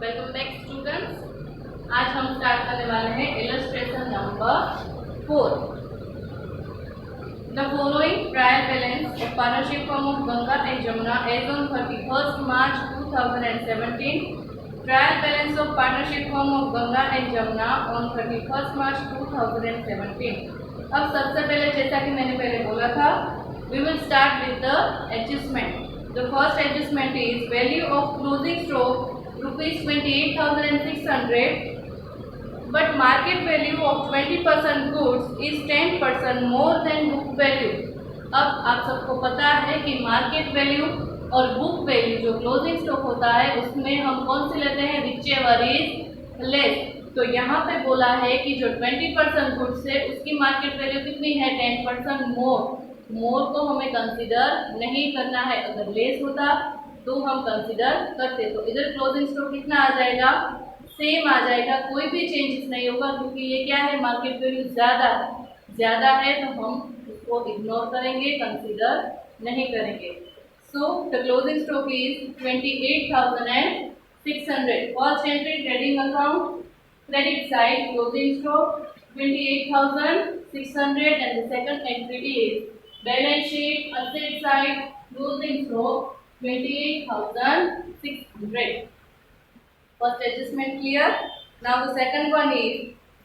Welcome back students. आज हम start करने वाले हैं illustration number 4। The following trial balance of partnership firm of Ganga and Jamuna as on 31st March 2017। Trial balance of partnership firm of Ganga and Jamuna on 31st March 2017। अब सबसे पहले, जैसा कि मैंने पहले बोला था, we will start with the adjustment. The first adjustment is value of closing stock ₹28,600, but market value of 20% goods is 10% more than book value। अब आप सबको पता है कि मार्केट वैल्यू और बुक वैल्यू जो क्लोजिंग स्टॉक होता है उसमें हम कौन से लेते हैं, whichever is less। तो यहाँ पे बोला है कि जो 20% गुड्स है उसकी मार्केट वैल्यू कितनी है, 10% मोर को हमें कंसीडर नहीं करना है। अगर लेस होता तो हम कंसीडर करते। तो इधर क्लोजिंग स्टॉक कितना आ जाएगा, सेम आ जाएगा, कोई भी चेंजेस नहीं होगा, क्योंकि ये क्या है, मार्केट वैल्यू ज़्यादा है तो हम इसको इग्नोर करेंगे, कंसीडर नहीं करेंगे। So the closing stock is 28,600। First entry trading account, credit side closing stock 28,600 and the second entry is balance sheet asset side closing stock 28,600। First adjustment clear. Now the second one is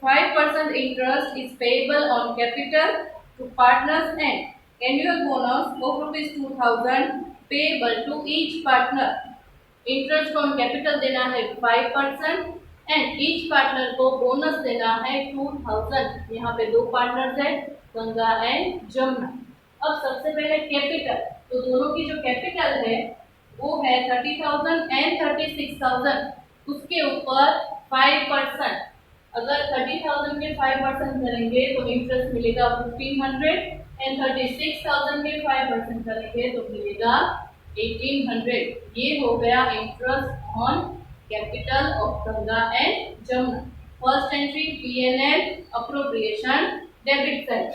5% interest is payable on capital to partners and annual bonus of ₹2,000 payable to each partner। Interest on capital देना है 5% and each partner को bonus देना है 2,000। यहाँ पे दो partners है, Ganga and Jamuna. अब सबसे पहले कैपिटल, तो दोनों की जो कैपिटल है वो है 30,000 एंड 36,000। उसके ऊपर 5%, अगर 30,000 के 5% करेंगे तो इंटरेस्ट मिलेगा 1,500 एंड 36,000 के 5% करेंगे तो मिलेगा 1,800। ये हो गया interest on capital of Ganga and Jamuna. First entry P&L appropriation debit side,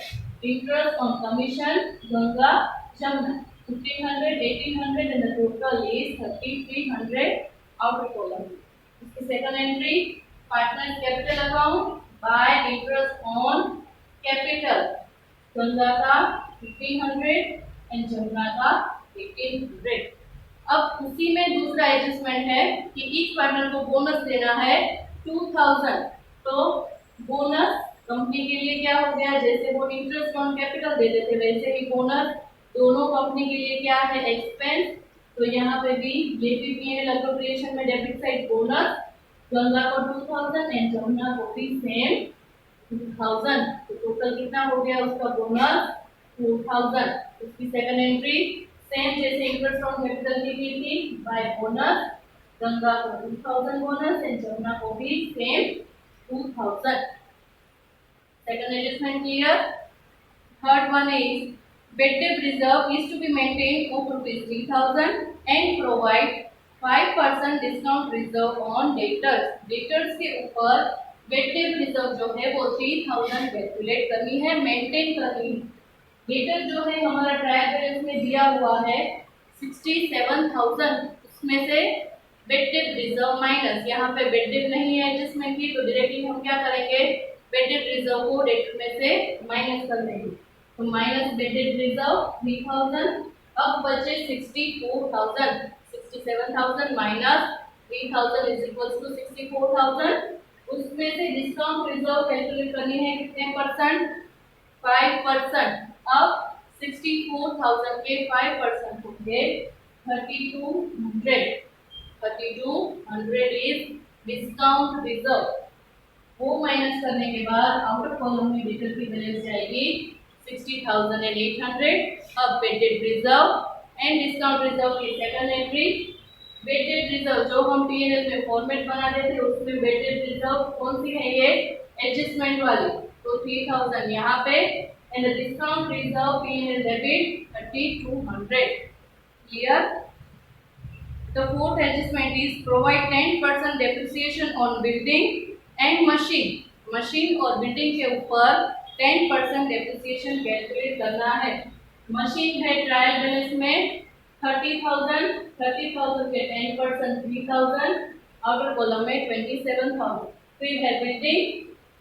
interest on commission Ganga Jamuna 1,500, 1,800 and the total is 3,300 outer column। इसकी second entry partners capital account by interest on capital, Ganga का 1,500 एंड जमुना का 1,800। अब उसी में दूसरा एडजस्टमेंट है कि each partner को बोनस देना है 2,000। तो बोनस कंपनी के लिए क्या हो गया, जैसे वो इंटरेस्ट ऑन कैपिटल देते थे वैसे ही बोनस दोनों कंपनी के लिए क्या है, एक्सपेंस। तो यहाँ पे भी ये भी P&L अप्रोप्रिएशन में डेबिट साइड बोनस, गंगा को 2,000 एंड जमुना को भी सेम 2,000। तो टोटल कितना हो गया उसका बोनस 2,000। उसकी सेकंड एंट्री सेम जैसे इंटरेस्ट ऑन कैपिटल की थी बाय बोनस, गंगा को 2,000 बोनस एंड जमुना को भी same 2,000। Second adjustment clear. Third one is bad debt reserve is to be maintained of ₹3,000 and provide 5% discount reserve on debtors। debtors के ऊपर bad debt reserve जो है वो 3,000 कैलकुलेट करनी है, मेंटेन करनी है। debtor जो है हमारा ट्रायल बैलेंस में दिया हुआ है 67,000, उसमें से bad debt reserve माइनस, यहाँ पे bad debt नहीं है एडजस्टमेंट की, तो डायरेक्टली हम क्या करेंगे, bad debt reserve को debtor में से माइनस कर देंगे। तो माइनस bad debt reserve 3,000, अब बचे 64,000। 67,000 माइनस 3,000 इज इक्वल्स टू 64,000। उसमें से डिस्काउंट रिजर्व कैलकुलेट करनी है कितने परसेंट, 5%। अब 64,000 के 5% होंगे 3,200। 3,200 इज डिस्काउंट रिजर्व। वो माइनस करने के बाद आउटर कॉलम में डेटर की वैल्यू जाएगी 60,000 and 800। अब bad debt reserve and discount reserve की second entry, bad debt reserve जो हम P&L में फॉर्मेट बना देते उसमें bad debt reserve कौन सी है, ये एडजस्टमेंट वाली, तो 3,000 यहाँ पे and discount reserve P&L debit 3,200। Clear. The fourth adjustment is provide 10% depreciation on building and machine. Machine और बिल्डिंग के ऊपर 10% डेप्रिसिएशन कैलकुलेट करना है। मशीन है ट्रायल बैलेंस में 30,000 के 10% 3,000 आउटर कॉलम में 27,000। फिर है बिल्डिंग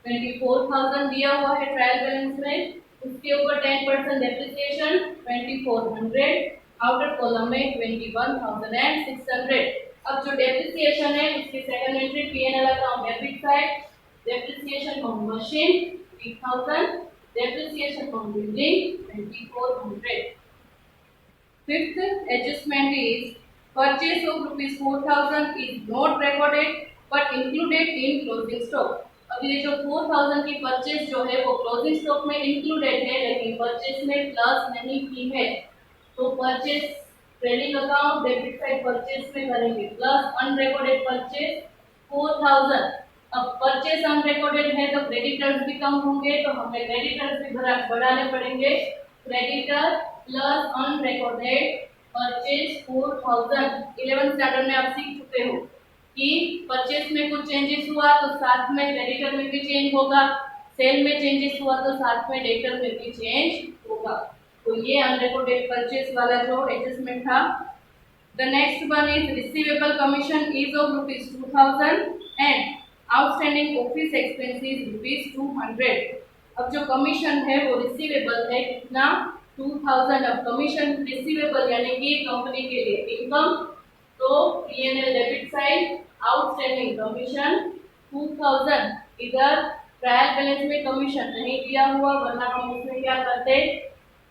24,000 दिया हुआ है ट्रायल बैलेंस में, उसके ऊपर 10% डेप्रिसिएशन 2400, आउटर कॉलम में 21,600। अब जो डेप्रिसिएशन है उसकी second entry P&L account debit side, depreciation on machine 3,000, depreciation on building 2,400. Fifth adjustment is purchase of rupees 4,000 is not recorded but included in closing stock. अब ये जो 4,000 की परचेस जो है वो क्लोजिंग स्टॉक में इंक्लूडेड है लेकिन परचेस में प्लस नहीं की है, तो purchase trading account debit side purchase में करेंगे प्लस अनरिकॉर्डेड परचेस 4,000। अब परचेस अनरिकॉर्डेड है तो क्रेडिटर्स भी कम होंगे, तो हमें क्रेडिटर्स भी बढ़ाने पड़ेंगे। Creditor plus unrecorded purchase 4,000। 11th standard में आप सीख चुके हो कि परचेस में कुछ चेंजेस हुआ तो साथ में क्रेडिटर में भी चेंज होगा, सेल में चेंजेस हुआ तो साथ में डेटर में भी चेंज होगा। तो ये अनरिकॉर्डेड परचेस वाला जो एडजस्टमेंट था। The next one is receivable commission is of rupees 2,000 and outstanding office expenses rupees 200। अब जो कमीशन है वो रिसीवेबल है कितना 2,000। अब कमीशन रिसीवेबल यानी कि कंपनी के लिए इनकम, तो P&L debit side outstanding commission 2,000। इधर ट्रायल बैलेंस में कमीशन नहीं दिया हुआ वरना हम उसमें क्या करते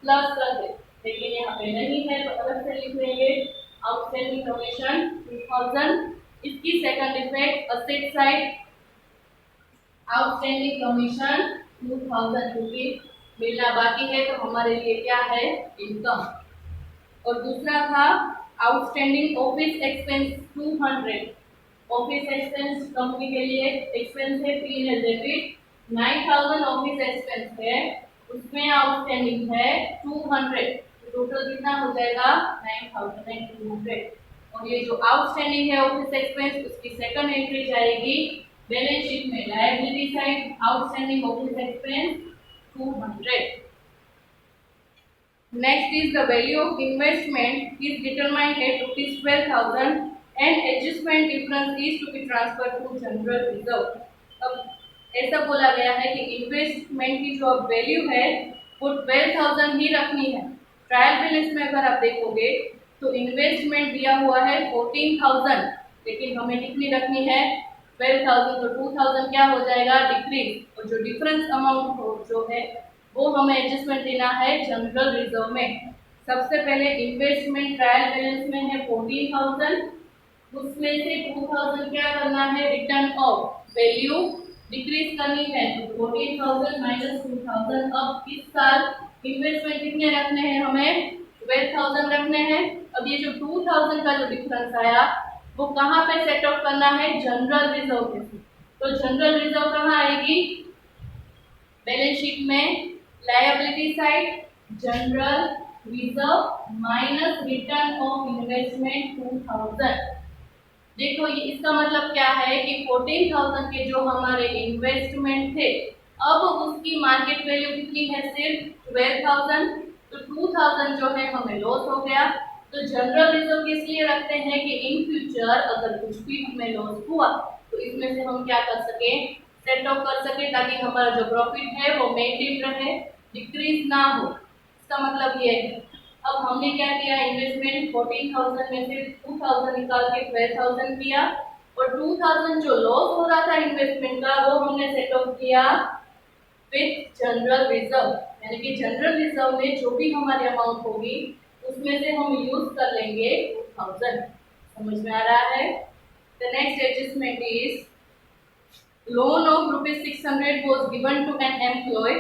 प्लस करते, लेकिन यहाँ पे नहीं है तो अलग से लिख लेंगे आउटस्टैंडिंग कमीशन 2,000। इसकी second effect asset side outstanding commission 2,000 क्योंकि मिलना बाकी है तो हमारे लिए क्या है इनकम। और दूसरा था outstanding office expense 200। Office expense company के लिए एक्सपेंस है P&L डेबिट 9,000 ऑफिस एक्सपेंस है, उसमें आउटस्टैंडिंग है 200, टोटल कितना हो जाएगा 9,200। और ये जो आउटस्टैंडिंग है ऑफिस एक्सपेंस उसकी सेकंड एंट्री जाएगी बैलेंस शीट में liability side outstanding office expense 200। Next is the value of investment is determined at rupees 12,000 and adjustment difference is to be transferred to general reserve। अब ऐसा बोला गया है कि investment की जो वैल्यू है वो 12,000 ही रखनी है। ट्रायल बैलेंस में अगर आप देखोगे तो इन्वेस्टमेंट दिया हुआ है 14,000 लेकिन हमें कितनी रखनी है 12,000, तो 2,000 क्या हो जाएगा डिक्रीज, और जो डिफरेंस अमाउंट जो है वो हमें एडजस्टमेंट देना है जनरल रिजर्व में। सबसे पहले इन्वेस्टमेंट ट्रायल बैलेंस में है 14,000, उसमें से 2,000 क्या करना है रिटर्न ऑफ वैल्यू डिक्रीज करनी है, तो 14,000 माइनस 2,000। अब इस साल इन्वेस्टमेंट कितने रखने हैं हमें 12,000 रखने हैं। अब ये जो 2,000 का जो डिफरेंस आया वो कहाँ पे सेट आउट करना है जनरल रिजर्व में। तो जनरल रिजर्व कहाँ आएगी बैलेंस शीट में liability side general reserve minus return of investment 2,000। देखो ये इसका मतलब क्या है कि 14,000 के जो हमारे इन्वेस्टमेंट थे अब उसकी मार्केट वैल्यू कितनी है सिर्फ 12,000, तो 2,000 जो है हमें लॉस हो गया। तो जनरल रिजर्व किस लिए रखते हैं कि इन फ्यूचर अगर कुछ भी हमें लॉस हुआ तो इसमें से हम क्या कर सके सेट ऑफ कर सके ताकि हमारा जो प्रॉफिट है वो मेंटेन रहे डिक्रीज ना हो। इसका मतलब ये है। अब हमने क्या किया इन्वेस्टमेंट 14,000 में से 2,000 निकाल के 12,000 किया और 2,000 जो लॉस हो रहा था इन्वेस्टमेंट का वो हमने सेट ऑफ किया विथ जनरल रिजर्व, यानी कि जनरल रिजर्व में जो भी हमारी अमाउंट होगी उसमें से हम यूज कर लेंगे 2,000। समझ में आ रहा है। The next adjustment is loan of rupees 600 was given to an employee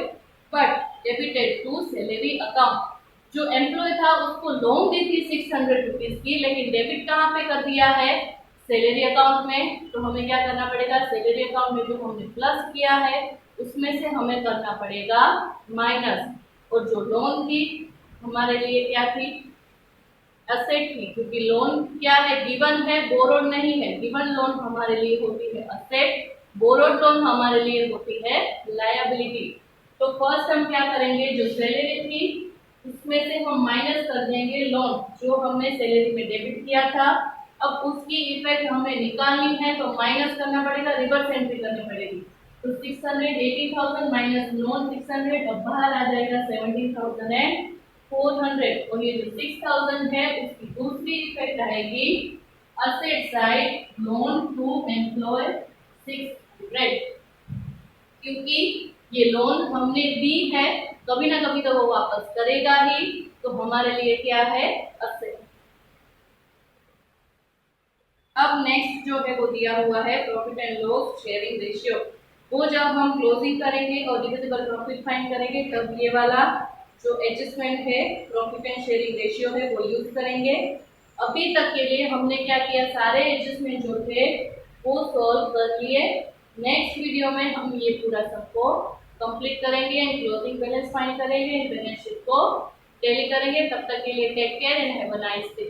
but debited to salary account। जो एम्प्लॉय था उसको लोन दी थी 600 रुपीज की लेकिन डेबिट कहाँ पे कर दिया है सैलरी अकाउंट में। तो हमें क्या करना पड़ेगा सैलरी अकाउंट में जो हमने प्लस किया है उसमें से हमें करना पड़ेगा माइनस। और जो लोन थी हमारे लिए क्या थी असेट थी, क्योंकि लोन क्या है गिवन है बोरोड नहीं है। गिवन लोन हमारे लिए होती है असेट, बोरोड लोन हमारे लिए होती है लायबिलिटी। तो फर्स्ट हम क्या करेंगे जो सैलरी थी उसमें से हम माइनस कर देंगे लोन जो हमने सैलरी में डेबिट किया था अब उसकी इफेक्ट हमें निकालनी है तो माइनस करना पड़ेगा, रिवर्स एंट्री करनी पड़ेगी। तो 600 80,000 माइनस नॉन 600, अब बाहर आ जाएगा 17,400। और ये जो 6,000 है उसकी दूसरी इफेक्ट आएगी asset side loan to employ 600, क्योंकि ये लोन हमने दी है, कभी ना कभी तो वो वापस करेगा ही, तो हमारे लिए क्या है, असेट। अब नेक्स्ट जो है वो दिया हुआ है profit and loss sharing ratio. वो जब हम क्लोजिंग करेंगे और डिविजिबल प्रॉफिट फाइंड करेंगे तब ये वाला जो एडजस्टमेंट है प्रॉफिट एंड शेयरिंग रेशियो है वो यूज करेंगे। अभी तक के लिए हमने क्या किया, सारे एडजस्टमेंट जो थे वो सॉल्व कर लिए। नेक्स्ट वीडियो में हम ये पूरा सबको कंप्लीट करेंगे एंड क्लोजिंग बैलेंस फाइंड करेंगे, बैलेंस शीट को टैली करेंगे। तब तक के लिए take care and have a nice day.